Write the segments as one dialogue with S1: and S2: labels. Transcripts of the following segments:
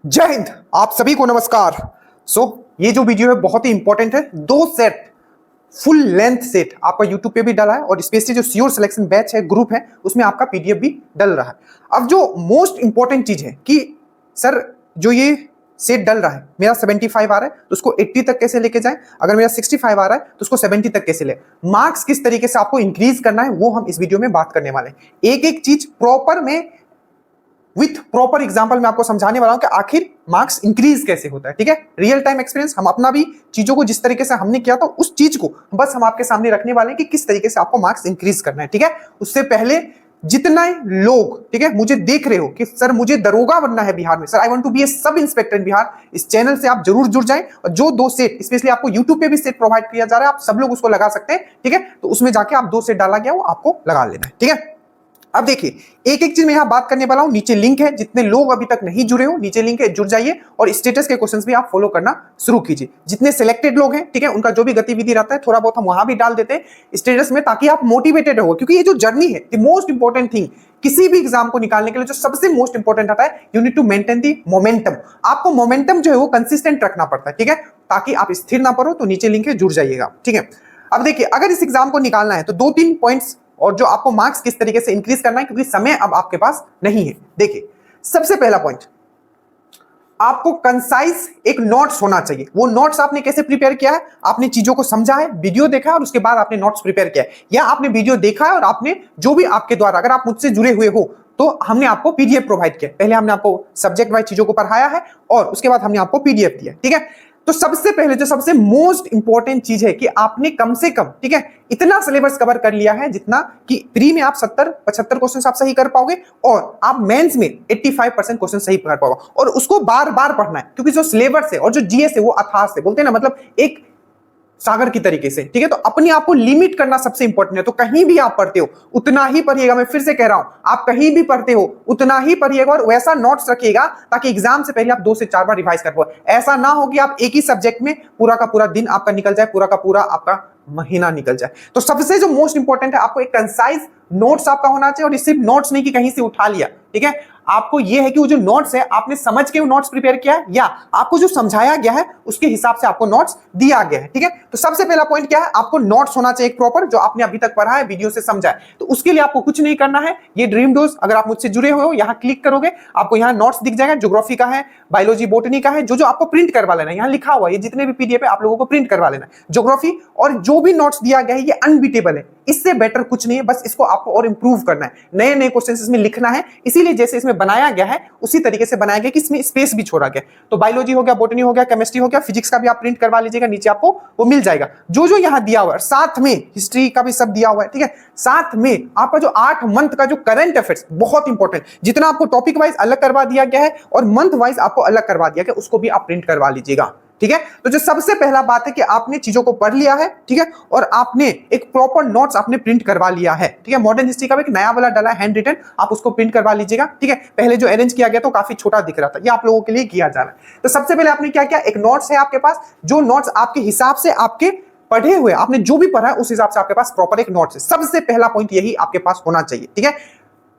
S1: जय हिंद। आप सभी को नमस्कार। ये जो वीडियो है बहुत ही इंपॉर्टेंट है। दो सेट फुल लेंथ सेट आपका यूट्यूब पे भी डला है और स्पेशली जो श्योर सिलेक्शन बैच है, ग्रुप है, उसमें आपका पीडीएफ भी डल रहा है। अब जो मोस्ट इंपॉर्टेंट चीज है कि सर जो ये सेट डल रहा है, मेरा 75 आ रहा है तो उसको 80 तक कैसे लेके जाएं, अगर मेरा 65 आ रहा है तो उसको 70 तक कैसे ले, मार्क्स किस तरीके से आपको इंक्रीज करना है, वो हम इस वीडियो में बात करने वाले हैं। एक एक चीज प्रॉपर में विथ प्रॉपर एग्जांपल मैं आपको समझाने वाला हूं कि आखिर मार्क्स इंक्रीज कैसे होता है। ठीक है, रियल टाइम एक्सपीरियंस, हम अपना भी चीजों को जिस तरीके से हमने किया था उस चीज को बस हम आपके सामने रखने वाले हैं कि किस तरीके से आपको मार्क्स इंक्रीज करना है। ठीक है, उससे पहले जितना लोग ठीक है मुझे देख रहे हो कि सर मुझे दरोगा बनना है बिहार में, sir I want to be a sub inspector इन बिहार, इस चैनल से आप जरूर जुड़ जाएं। और जो दो सेट स्पेशली आपको यूट्यूब पे भी सेट प्रोवाइड किया जा रहा है, आप सब लोग उसको लगा सकते हैं। ठीक है, तो उसमें जाके आप दो सेट डाला गया वो आपको लगा लेना है। ठीक है, अब देखिए एक एक चीज मैं यहां बात करने वाला हूं। नीचे लिंक है, जितने लोग अभी तक नहीं जुड़े हो नीचे लिंक है, जुड़ जाइए और स्टेटस के क्वेश्चंस भी आप फॉलो करना शुरू कीजिए। जितने सिलेक्टेड लोग हैं ठीक है, उनका जो भी गतिविधि रहता है थोड़ा बहुत हम वहां भी डाल देते हैं स्टेटस में, ताकि आप मोटिवेटेड हो। क्योंकि ये जो जर्नी है, द मोस्ट इंपॉर्टेंट थिंग किसी भी एग्जाम को निकालने के लिए जो सबसे मोस्ट इंपॉर्टेंट आता है, you need to maintain the momentum. आपको मोमेंटम जो है वो कंसिस्टेंट रखना पड़ता है। ठीक है, ताकि आप स्थिर ना पड़ो। तो नीचे लिंक है, जुड़ जाइएगा। ठीक है, अब देखिए अगर इस एग्जाम को निकालना है तो दो तीन पॉइंट्स और जो आपको मार्क्स किस तरीके से इंक्रीज करना है, क्योंकि समय अब आपके पास नहीं है। देखिए सबसे पहला पॉइंट, आपको कंसाइज एक नोट्स होना चाहिए। वो नोट्स आपने कैसे प्रिपेयर किया है, आपने चीजों को समझा है, वीडियो देखा है और उसके बाद आपने नोट्स प्रिपेयर किया है, या आपने वीडियो देखा है और आपने जो भी आपके द्वारा, अगर आप मुझसे जुड़े हुए हो तो हमने आपको पीडीएफ प्रोवाइड किया। पहले हमने आपको सब्जेक्ट वाइज चीजों को पढ़ाया है और उसके बाद हमने आपको पीडीएफ दिया। ठीक है, तो सबसे पहले जो सबसे मोस्ट इंपॉर्टेंट चीज है कि आपने कम से कम ठीक है इतना सिलेबस कवर कर लिया है जितना कि प्री में आप 70-75 क्वेश्चन आप सही कर पाओगे और आप मेंस में 85% क्वेश्चन सही कर पाओगे। और उसको बार बार पढ़ना है, क्योंकि जो सिलेबस है और जो जीएस है वो अथाह है, बोलते हैं ना, मतलब एक सागर की तरीके से। ठीक है, तो अपने आप को लिमिट करना सबसे इंपॉर्टेंट है। तो कहीं भी आप पढ़ते हो उतना ही पढ़िएगा। मैं फिर से कह रहा हूं, आप कहीं भी पढ़ते हो उतना ही पढ़िएगा और वैसा नोट्स रखिएगा ताकि एग्जाम से पहले आप 2 से 4 बार रिवाइज कर पाओ। ऐसा ना हो कि आप एक ही सब्जेक्ट में पूरा का पूरा दिन आपका निकल जाए, पूरा का पूरा आपका महीना निकल जाए। तो सबसे जो मोस्ट इंपॉर्टेंट है, आपको एक कंसाइज नोट्स आपका होना चाहिए। और सिर्फ नोट्स नहीं कि कहीं से उठा लिया। ठीक है, आपको यह है कि वो जो नोट्स है आपने समझ के वो नोट्स प्रिपेयर किया है या आपको जो समझाया गया है उसके हिसाब से आपको नोट्स दिया गया है। ठीक है, तो सबसे पहला पॉइंट क्या है, आपको नोट्स होना चाहिए प्रॉपर, जो आपने अभी तक पढ़ा है, वीडियो से समझा है। तो उसके लिए आपको कुछ नहीं करना है। ये ड्रीम डोज, अगर आप मुझसे जुड़े हुए हो, यहां क्लिक करोगे आपको यहां नोट्स दिख जाएगा। ज्योग्राफी का है, बायोलॉजी बॉटनी का है, जो आपको प्रिंट करवा लेना है। यहां लिखा हुआ है, ये जितने भी पीडीएफ है आप लोगों को प्रिंट करवा लेना है। ज्योग्राफी और जो भी नोट्स दिया गया है ये अनबीटेबल है, इससे बेटर कुछ नहीं है। बस इसको आपको और इंप्रूव करना है, नए नए क्वेश्चंस इसमें लिखना है। इसीलिए जैसे इसमें बनाया गया है उसी तरीके से बनाया गया कि इसमें स्पेस भी छोड़ा गया। तो बायोलॉजी हो गया, बॉटनी हो गया, केमिस्ट्री हो गया, फिजिक्स का भी आप प्रिंट करवा लीजिएगा, नीचे आपको वो मिल जाएगा जो यहां दिया हुआ है। साथ में हिस्ट्री का भी सब दिया हुआ है। ठीक है, साथ में आपका जो 8 मंथ का जो करंट अफेयर्स, बहुत इंपॉर्टेंट, जितना आपको टॉपिक वाइज अलग करवा दिया गया है और मंथ वाइज आपको अलग करवा दिया गया, उसको भी आप प्रिंट करवा लीजिएगा। ठीक है, तो जो सबसे पहला बात है कि आपने चीजों को पढ़ लिया है। ठीक है, और आपने एक प्रॉपर नोट्स आपने प्रिंट करवा लिया है। ठीक है, मॉडर्न हिस्ट्री का भी एक नया वाला डाला है हैंड रिटन, आप उसको प्रिंट करवा लीजिएगा। ठीक है, पहले जो अरेंज किया गया तो काफी छोटा दिख रहा था, ये आप लोगों के लिए किया जा रहा है। तो सबसे पहले आपने क्या किया, एक नोट्स है आपके पास, जो नोट्स आपके हिसाब से आपके पढ़े हुए, आपने जो भी पढ़ा है उस हिसाब से आपके पास प्रॉपर एक नोट्स है। सबसे पहला पॉइंट यही आपके पास होना चाहिए। ठीक है,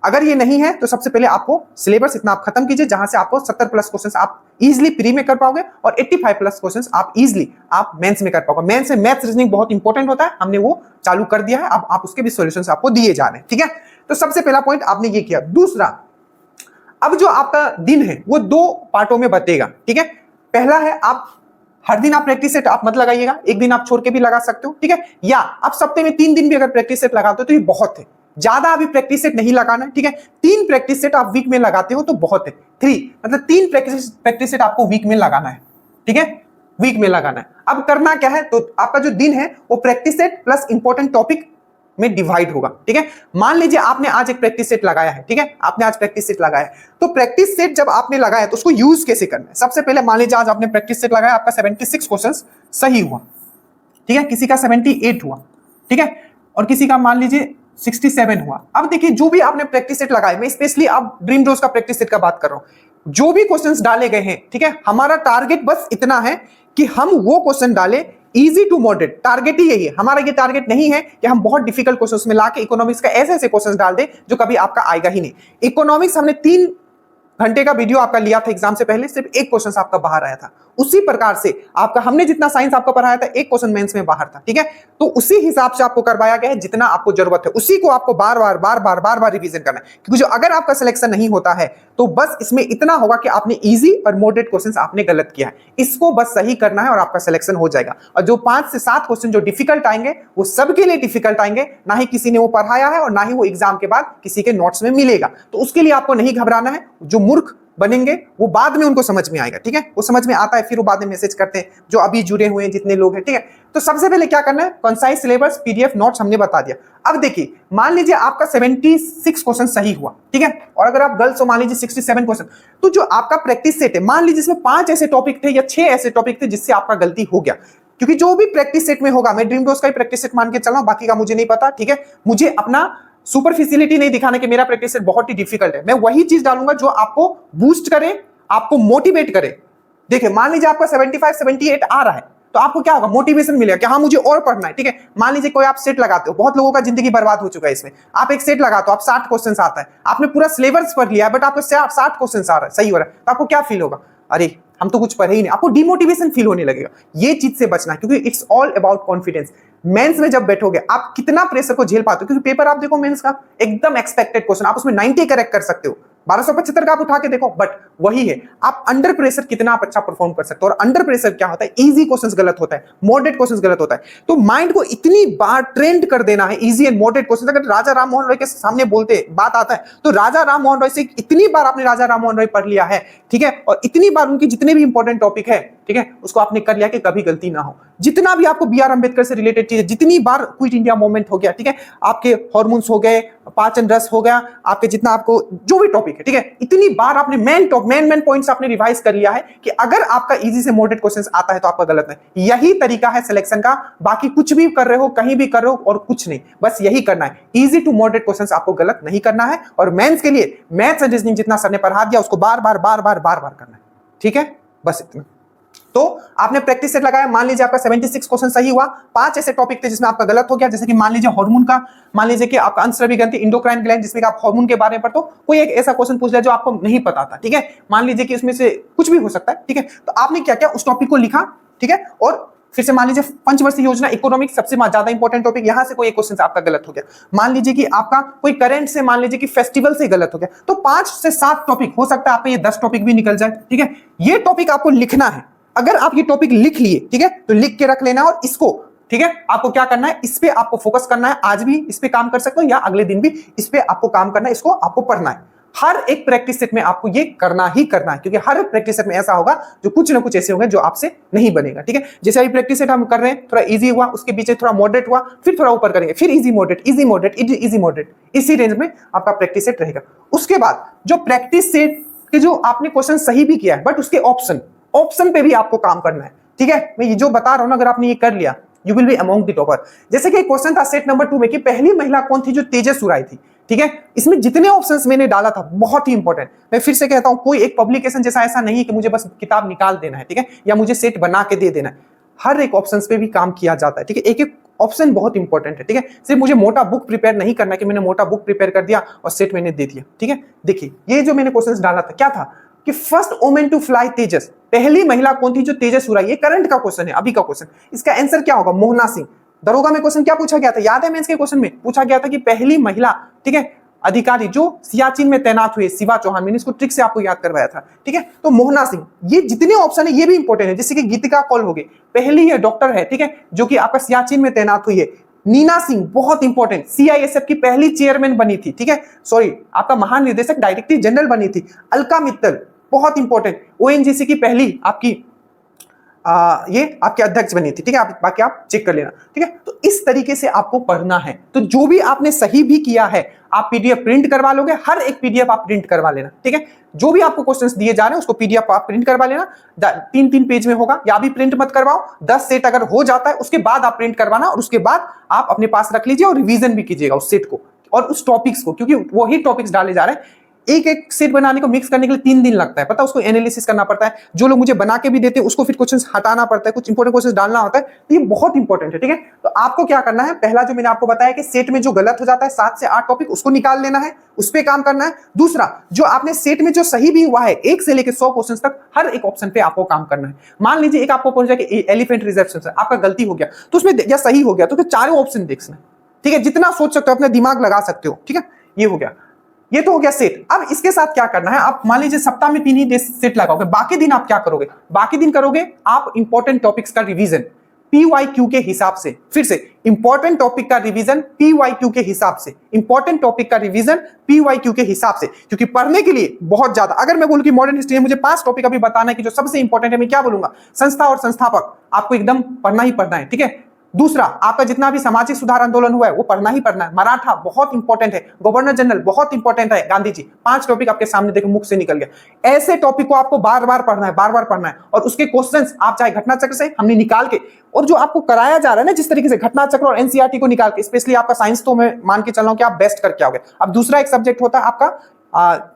S1: अगर ये नहीं है तो सबसे पहले आपको सिलेबस इतना आप खत्म कीजिए जहां से आपको 70+ क्वेश्चंस आप इजीली प्री में कर पाओगे और 85+ क्वेश्चंस आप इजीली आप मेंस में कर पाओगे। मेंस में मैथ्स रीजनिंग बहुत इंपॉर्टेंट होता है, हमने वो चालू कर दिया है, अब आप उसके भी सॉल्यूशंस आपको दिए जा रहे हैं। ठीक है, तो सबसे पहला पॉइंट आपने ये किया। दूसरा, अब जो आपका दिन है वो 2 पार्टों में बटेगा। ठीक है, पहला है आप हर दिन आप प्रैक्टिस सेट आप मत लगाइएगा, एक दिन आप छोड़ के भी लगा सकते हो। ठीक है, या आप सप्ताह में 3 दिन भी अगर प्रैक्टिस सेट लगाते हो तो ये बहुत है, ज्यादा अभी प्रैक्टिस सेट नहीं लगाना है। ठीक है, 3 प्रैक्टिस सेट आप वीक में लगाते हो तो बहुत है। 3 मतलब 3 प्रैक्टिस सेट आपको वीक में लगाना है। ठीक है, वीक में लगाना है। अब करना क्या है, तो आपका जो दिन है वो practice set plus important topic में डिवाइड होगा। ठीक है, मान लीजिए आपने आज एक प्रैक्टिस सेट लगाया है। ठीक है, आपने आज प्रैक्टिस सेट लगाया है, तो प्रैक्टिस सेट जब आपने लगाया तो उसको यूज कैसे करना है। सबसे पहले मान लीजिए आज आपने प्रैक्टिस सेट लगाया, आपका 76 क्वेश्चंस सही हुआ। ठीक है, किसी का 78 हुआ। ठीक है, और किसी का मान लीजिए 67 हुआ। अब देखिए जो भी आपने प्रैक्टिस सेट लगाए, मैं स्पेशली आप ड्रीम डोज का प्रैक्टिस सेट का बात कर रहा हूं, जो भी क्वेश्चंस डाले गए हैं, ठीक है, हमारा टारगेट बस इतना है कि हम वो क्वेश्चन डाले इजी टू मॉडरेट। टारगेट ही यही है हमारा। ये टारगेट नहीं है कि हम बहुत डिफिकल्ट क्वेश्चंस में लाके इकोनॉमिक्स का ऐसे ऐसे क्वेश्चंस डाल दें जो कभी आपका आएगा ही नहीं। इकोनॉमिक्स हमने 3 घंटे का वीडियो आपका लिया था एग्जाम से पहले, सिर्फ एक क्वेश्चन आपका बाहर आया था। उसी प्रकार से आपका हमने जितना साइंस आपको पढ़ाया था, एक क्वेश्चन मेंस में बाहर था, ठीक है। तो उसी हिसाब से आपको करवाया गया है, जितना आपको जरूरत है उसी को आपको बार बार रिवीजन करना है। क्योंकि जो अगर आपका सिलेक्शन नहीं होता है तो बस इसमें इतना होगा कि आपने इजी और मॉडरेट क्वेश्चंस आपने गलत किया है, इसको बस सही करना है और आपका सिलेक्शन हो जाएगा। और जो 5 से 7 क्वेश्चन जो डिफिकल्ट आएंगे वो सबके लिए डिफिकल्ट आएंगे, ना ही किसी ने वो पढ़ाया है और ना ही वो एग्जाम के बाद किसी के नोट्स में मिलेगा। तो उसके लिए आपको नहीं घबराना है। जो मूर्ख बनेंगे वो बाद में उनको समझ में आएगा, ठीक है। वो समझ में आता है, फिर वो बाद में मैसेज करते हैं जो अभी जुड़े हुए हैं जितने लोग हैं, ठीक है। तो सबसे पहले क्या करना है, कंसाइज सिलेबस पीडीएफ नोट्स हमने बता दिया। अब देखिए, मान लीजिए आपका 76 क्वेश्चन सही हुआ, ठीक है, और अगर आप गर्ल्स हो मान लीजिए 67 क्वेश्चन, तो जो आपका प्रैक्टिस सेट है, मान लीजिए इसमें 5 ऐसे टॉपिक थे या 6 ऐसे टॉपिक थे जिससे आपका गलती हो गया। क्योंकि जो भी प्रैक्टिस सेट में होगा, मैं ड्रीम डोज का ही प्रैक्टिस सेट मान के चल रहा हूं, बाकी का मुझे नहीं पता, ठीक है। मुझे अपना सुपरफिशियलिटी नहीं दिखाने के मेरा प्रैक्टिस सेट बहुत ही डिफिकल्ट है। मैं वही चीज डालूंगा जो आपको बूस्ट करे, आपको मोटिवेट करे। देखिए, मान लीजिए आपका 75 78 आ रहा है, तो आपको क्या होगा, मोटिवेशन मिलेगा कि हाँ मुझे और पढ़ना है, ठीक है। मान लीजिए कोई आप सेट लगाते हो, बहुत लोगों का जिंदगी बर्बाद हो चुका है इसमें। आप एक सेट लगाते हो, आप 60 क्वेश्चन आता है, आपने पूरा सिलेबस पढ़ लिया है, बट आपको 60 क्वेश्चन आ रहा है, सही हो रहा है, तो आपको क्या फील होगा, अरे हम तो कुछ पढ़े ही नहीं। आपको डिमोटिवेशन फील होने लगेगा। ये चीज से बचना है, क्योंकि it's all about confidence. Mains में जब बैठोगे आप कितना प्रेशर को झेल पाते हो, क्योंकि पेपर आप देखो मेंस का एकदम एक्सपेक्टेड क्वेश्चन, आप उसमें 90 करेक्ट कर सकते हो, 1275 का आप उठा के देखो, बट वही है आप अंडर प्रेशर कितना आप अच्छा परफॉर्म कर सकते हो। और अंडर प्रेशर क्या होता है, इजी क्वेश्चंस गलत होता है, मॉडरेट क्वेश्चंस गलत होता है। तो माइंड को इतनी बार ट्रेंड कर देना है इजी एंड मॉडरेट क्वेश्चन। अगर राजा राम मोहन रॉय के सामने बोलते बात आता है, तो राजा राम मोहन रॉय से इतनी बार आपने राजा राम मोहन रॉय पढ़ लिया है, ठीक है, और इतनी बार उनके जितने भी इंपॉर्टेंट टॉपिक है, ठीक है, उसको आपने कर लिया कि कभी गलती ना हो। जितना भी आपको बी आर अम्बेडकर से रिलेटेड चीज, जितनी बार क्विट इंडिया मूवमेंट हो गया, ठीक है, आपके हार्मोन्स हो गए, पाचन रस हो गया, आपके जितना आपको जो भी टॉपिक है, ठीक है, इतनी बार आपने मेन पॉइंट्स आपने रिवाइज कर लिया है कि अगर आपका इजी से मॉडरेट क्वेश्चंस आता है तो आपका गलत है। यही तरीका है सिलेक्शन का। बाकी कुछ भी कर रहे हो, कहीं भी कर रहे हो और कुछ नहीं, बस यही करना है। इजी टू मॉडरेट क्वेश्चंस आपको गलत नहीं करना है। और मेंस के लिए मैथ्स एंड रीजनिंग जितना सर ने पढ़ा दिया उसको बार बार करना है, ठीक है, बस इतना। तो आपने प्रैक्टिस सेट लगाया, मान लीजिए आपका 76 क्वेश्चन सही हुआ, 5 ऐसे टॉपिक थे जिसमें आपका गलत हो गया, जैसे कि मान लीजिए हार्मोन का, मान लीजिए कि आपका अंतस्रावी ग्रंथि इंडोक्राइन ग्लैंड, जिसमें आप हार्मोन के बारे में पढ़ते हो, कोई एक ऐसा क्वेश्चन पूछ लिया जो आपको नहीं पता था, ठीक है, मान लीजिए कि उसमें से कुछ भी हो सकता है, ठीक है। तो आपने क्या किया, उस टॉपिक को लिखा, ठीक है, और फिर से मान लीजिए पंचवर्षीय योजना इकोनॉमिक सबसे ज्यादा इंपॉर्टेंट टॉपिक, यहां से कोई एक क्वेश्चन आपका गलत हो गया। मान लीजिए कि आपका कोई करंट से, मान लीजिए कि फेस्टिवल से गलत हो गया, तो 5 से 7 टॉपिक हो सकता है आपका ये 10 टॉपिक भी निकल जाए, ठीक है। ये टॉपिक आपको लिखना है। अगर आप ये टॉपिक लिख लिए, ठीक है, तो लिख के रख लेना, और इसको, ठीक है, आपको क्या करना है, इस पे आपको फोकस करना है। आज भी इस पे काम कर सकते हो या अगले दिन भी इस पे आपको काम करना है, इसको आपको पढ़ना है। हर एक प्रैक्टिस सेट में आपको ये करना ही करना है, क्योंकि हर प्रैक्टिस सेट में ऐसा होगा जो कुछ ना कुछ ऐसे होंगे जो आपसे नहीं बनेगा, ठीक है। जैसे अभी प्रैक्टिस सेट हम कर रहे हैं, थोड़ा इजी हुआ, उसके पीछे थोड़ा मॉडरेट हुआ, फिर थोड़ा ऊपर करेंगे, फिर easy moderate, easy moderate, easy moderate, इसी रेंज में आपका प्रैक्टिस सेट रहेगा। उसके बाद जो प्रैक्टिस सेट के जो आपने क्वेश्चन सही भी किया है, बट उसके ऑप्शन पे भी आपको काम करना है, ठीक है। मैं ये जो बता रहा हूं ना, अगर आपने ये कर लिया, you will be among the topper. जैसे कि एक क्वेश्चन था सेट नंबर 2 में कि पहली महिला कौन थी जो तेजस सुराई थी, ठीक है। इसमें जितने ऑप्शंस मैंने डाला था बहुत ही इंपॉर्टेंट, मैं फिर से कहता हूं, कोई एक पब्लिकेशन जैसा ऐसा नहीं है कि मुझे बस किताब निकाल देना है, ठीक है, या मुझे सेट बना के दे देना है। हर एक ऑप्शन पे भी काम किया जाता है, ठीक है। एक एक ऑप्शन बहुत इंपॉर्टेंट है, ठीक है। सिर्फ मुझे मोटा बुक प्रिपेयर नहीं करना कि मैंने मोटा बुक प्रिपेयर कर दिया और सेट मैंने दे दिया, ठीक है। देखिए, ये जो मैंने क्वेश्चन डाला था, क्या था कि फर्स्ट वुमेन टू फ्लाई तेजस, पहली महिला कौन थी जो तेजस उड़ाई। ये करंट का क्वेश्चन है, अभी का क्वेश्चन। इसका आंसर क्या होगा, मोहना सिंह। दरोगा में क्वेश्चन क्या पूछा गया था, याद है मेंस के क्वेश्चन में पूछा गया था कि पहली महिला, ठीक है, अधिकारी जो सियाचिन में तैनात हुए, शिवा चौहान। मैंने इसको ट्रिक से आपको याद करवाया था, ठीक है। तो मोहना सिंह, ये जितने ऑप्शन है ये भी इंपॉर्टेंट है, जैसे कि गीतिका कौल हो गई, पहली है डॉक्टर है, ठीक है, जो कि आपका सियाचिन में तैनात हुई है। नीना सिंह, बहुत इंपॉर्टेंट, सीआईएसएफ की पहली चेयरमैन बनी थी, ठीक है, सॉरी, आपका महानिदेशक डायरेक्टर जनरल बनी थी। अलका मित्तल, बहुत इंपॉर्टेंट, ओएनजीसी की पहली आपकी ये आपके अध्यक्ष बनी थी, ठीक है। आप बाकी आप चेक कर लेना, ठीक है। तो इस तरीके से आपको पढ़ना है। तो जो भी आपने सही भी किया है, आप पीडीएफ प्रिंट करवा लोगे, हर एक पीडीएफ आप प्रिंट करवा लेना, ठीक है। जो भी आपको क्वेश्चंस दिए जा रहे हैं उसको पीडीएफ आप प्रिंट करवा लेना, 3-3 पेज में होगा, या अभी प्रिंट मत करवाओ, 10 सेट अगर हो जाता है उसके बाद आप प्रिंट करवाना, और उसके बाद आप अपने पास रख लीजिए और रिवीजन भी कीजिएगा उस सेट को और उस टॉपिक्स को, क्योंकि वही टॉपिक्स डाले जा रहे हैं। एक एक सेट बनाने को मिक्स करने के लिए 3 दिन लगता है, पता है, उसको एनालिसिस करना पड़ता है, जो लोग मुझे बना के भी देते हैं उसको फिर क्वेश्चंस हटाना पड़ता है, कुछ इंपॉर्टेंट क्वेश्चंस डालना होता है, तो ये बहुत इंपॉर्टेंट है, ठीक है। तो आपको क्या करना है, पहला जो मैंने आपको बताया कि सेट में जो गलत हो जाता है 7 से 8 टॉपिक उसको निकाल लेना है, उस पर काम करना है। दूसरा, जो आपने सेट में जो सही भी हुआ है 1 से लेकर 100 क्वेश्चन तक हर एक ऑप्शन पे आपको काम करना है। मान लीजिए एक आपको पहुंच जाए कि एलिफेंट रिजर्वेशन से आपका गलती हो गया, तो उसमें या सही हो गया तो चारों ऑप्शन देखना, ठीक है, जितना सोच सकते हो अपना दिमाग लगा सकते हो, ठीक है। ये हो गया, ये तो हो गया सेट। अब इसके साथ क्या करना है, आप मान लीजिए सप्ताह में 3 ही सेट लगाओगे, बाकी दिन आप क्या करोगे, बाकी दिन करोगे आप इंपॉर्टेंट टॉपिक्स का रिवीजन PYQ के हिसाब से। फिर से इंपॉर्टेंट टॉपिक का रिवीजन PYQ के हिसाब से, इंपॉर्टेंट टॉपिक का रिवीजन PYQ के हिसाब से, क्योंकि पढ़ने के लिए बहुत ज्यादा, अगर मैं बोलूं कि मॉडर्न हिस्ट्री में मुझे 5 टॉपिक अभी बताना है कि जो सबसे इंपॉर्टेंट है, मैं क्या बोलूंगा, संस्था और संस्थापक आपको एकदम पढ़ना ही पढ़ना है, ठीक है। दूसरा, आपका जितना भी सामाजिक सुधार आंदोलन हुआ है वो पढ़ना ही पढ़ना है, मराठा बहुत इंपॉर्टेंट है, गवर्नर जनरल बहुत इंपॉर्टेंट है, गांधी जी, 5 टॉपिक आपके सामने देखो मुख से निकल गया। ऐसे टॉपिक को आपको बार बार पढ़ना है, बार बार पढ़ना है, और उसके क्वेश्चंस आप चाहे घटना चक्र से हमने निकाल के, और जो आपको कराया जा रहा है ना जिस तरीके से घटना चक्र और एनसीईआरटी को निकाल के, स्पेशली आपका साइंस तो मैं मान के चल रहा हूं कि आप बेस्ट करके आओगे। अब दूसरा एक सब्जेक्ट होता है आपका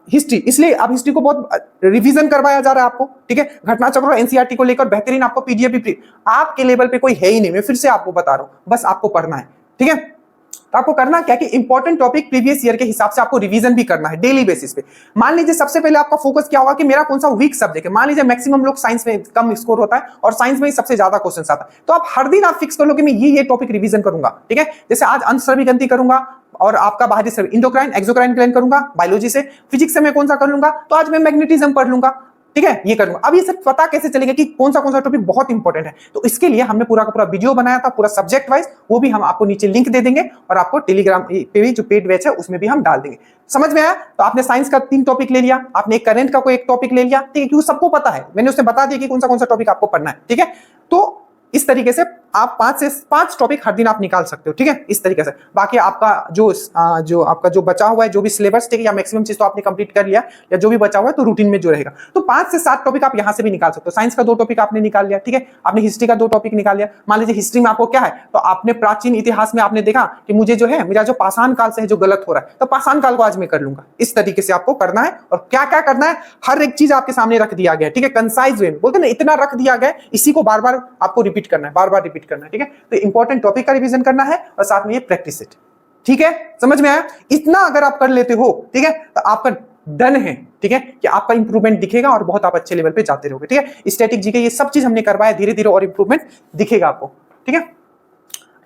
S1: हिस्ट्री, इसलिए अब हिस्ट्री को बहुत रिवीजन करवाया जा रहा है आपको, ठीक है। घटना चक्र और एनसीईआरटी को लेकर बेहतरीन आपको पीडीएफ भी फ्री, आपके लेवल पे कोई है ही नहीं, मैं फिर से आपको बता रहा हूं, बस आपको पढ़ना है, ठीक है। तो आपको करना क्या कि इंपॉर्टेंट टॉपिक प्रीवियस ईयर के हिसाब से आपको रिवीजन भी करना है डेली बेसिस पे। मान लीजिए सबसे पहले आपका फोकस क्या होगा कि मेरा कौन सा वीक सब्जेक्ट है, मान लीजिए मैक्सिमम लोग साइंस में कम स्कोर होता है और साइंस में ही सबसे ज्यादा क्वेश्चन आता है, तो आप हर दिन आप फिक्स कर लो कि मैं ये टॉपिक रिवीजन करूंगा, ठीक है। जैसे आज अंतःस्रावी ग्रंथि करूंगा और आपका बाहरी स्रावी, इंडोक्राइन एक्सोक्राइन ग्लैंड करूंगा बायोलॉजी से, फिजिक्स से मैं कौन सा कर लूंगा, तो आज मैं मैग्नेटिज्म पढ़ लूंगा, ठीक है, ये करूंगा। अब ये सब पता कैसे चलेगा कि कौन सा टॉपिक बहुत इंपॉर्टेंट है, तो इसके लिए हमने पूरा का पूरा वीडियो बनाया था पूरा सब्जेक्ट वाइज, वो भी हम आपको नीचे लिंक दे देंगे और आपको टेलीग्राम पे भी जो पेड बैच है उसमें भी हम डाल देंगे। समझ में आया? तो आपने साइंस का 3 टॉपिक ले लिया, आपने एक करंट का कोई एक टॉपिक ले लिया, ठीक है, क्योंकि सबको पता है, मैंने उसने बता दिया कि कौन सा टॉपिक आपको पढ़ना है, ठीक है। तो इस तरीके से आप 5 से 5 टॉपिक हर दिन आप निकाल सकते हो, ठीक है, इस तरीके से। बाकी आपका जो आपका जो बचा हुआ है जो भी सिलेबस, ठीक है, या मैक्सिमम चीज तो आपने कंप्लीट कर लिया, या जो भी बचा हुआ है तो रूटीन में जो रहेगा, तो 5 से 7 टॉपिक आप यहां से भी निकाल सकते हो। साइंस का 2 टॉपिक आपने निकाल लिया, ठीक है, आपने हिस्ट्री का 2 टॉपिक निकाल लिया। मान लीजिए हिस्ट्री में आपको क्या है, तो आपने प्राचीन इतिहास में आपने देखा कि मुझे जो है मेरा जो पाषाण काल से है जो गलत हो रहा है, तो पाषाण काल को आज मैं कर लूंगा। इस तरीके से आपको करना है, और क्या क्या करना है हर एक चीज आपके सामने रख दिया गया, ठीक है, कंसाइज वे में, बोलते ना इतना रख दिया गया, इसी को बार बार आपको रिपीट करना है, बार बार रिपीट करना है, ठीक है। तो इंपॉर्टेंट टॉपिक का रिवीजन करना है और साथ में ये प्रैक्टिस सेट, ठीक है, समझ में आया? इतना अगर आप कर लेते हो, ठीक है, तो आपका डन है, ठीक है, कि आपका इंप्रूवमेंट दिखेगा और बहुत आप अच्छे लेवल पे जाते रहोगे, ठीक है। स्टैटिक जीके ये सब चीज हमने करवाया, धीरे धीरे और इंप्रूवमेंट दिखेगा आपको, ठीक है।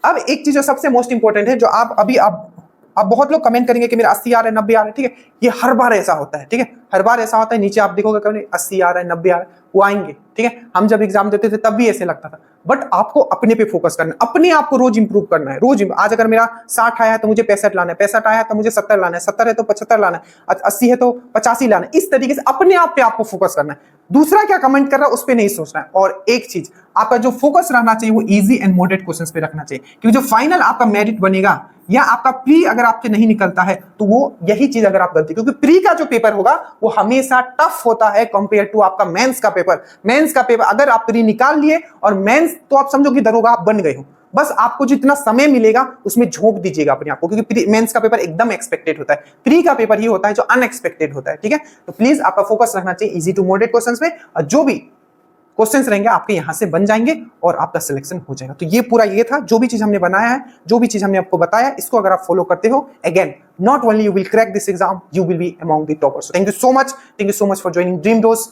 S1: अब एक चीज जो सबसे मोस्ट इंपॉर्टेंट है, जो आप अभी अब बहुत लोग कमेंट करेंगे कि मेरा 80 आ रहा है 90 आ रहा है, ठीक है, ये हर बार ऐसा होता है, ठीक है, हर बार ऐसा होता है। नीचे आप देखोगे कभी 80 आ रहा है 90 आ रहा है, वो आएंगे, ठीक है। हम जब एग्जाम देते थे तब भी ऐसे लगता था, बट आपको अपने पे फोकस करना है, अपने आप को रोज इंप्रूव करना है, रोज। आज अगर मेरा 60 आया है तो मुझे 65 लाना है, 65 आया है तो मुझे 70 लाना है, 70 है तो 75 लाना है, 80 है तो 85 लाना है। इस तरीके से अपने आप पे आपको फोकस करना है, दूसरा क्या कमेंट कर रहा है उस पे नहीं सोचना है। और एक चीज आपका जो फोकस रहना चाहिए वो इजी एंड मॉडरेट क्वेश्चंस पे रखना चाहिए, क्योंकि जो फाइनल आपका मेरिट बनेगा या आपका प्री अगर आपके नहीं निकलता है तो वो यही चीज अगर आप गलती, क्योंकि प्री का जो पेपर होगा वो हमेशा टफ होता है कंपेयर टू आपका मेंस का पेपर। मेंस का पेपर अगर आप प्री निकाल लिए और मेंस, तो आप समझो कि दरोगा आप बन गए हो। बस आपको जितना समय मिलेगा उसमें झोंक दीजिएगा अपने आप को, क्योंकि मेंस का पेपर एकदम एक्सपेक्टेड होता है, प्री का पेपर ही होता है जो अनएक्सपेक्टेड होता है, ठीक है। तो प्लीज आपका फोकस रखना चाहिए इजी टू मॉडरेट क्वेश्चंस में, और जो भी क्वेश्चंस रहेंगे आपके यहां से बन जाएंगे और आपका सिलेक्शन हो जाएगा। तो ये पूरा ये था, जो भी चीज हमने बनाया है, जो भी चीज हमने आपको बताया, इसको अगर आप फॉलो करते हो, again not only you will crack this exam, you will be among the toppers. Thank you so much for joining dream dose.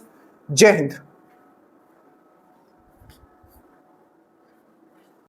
S1: जय हिंद।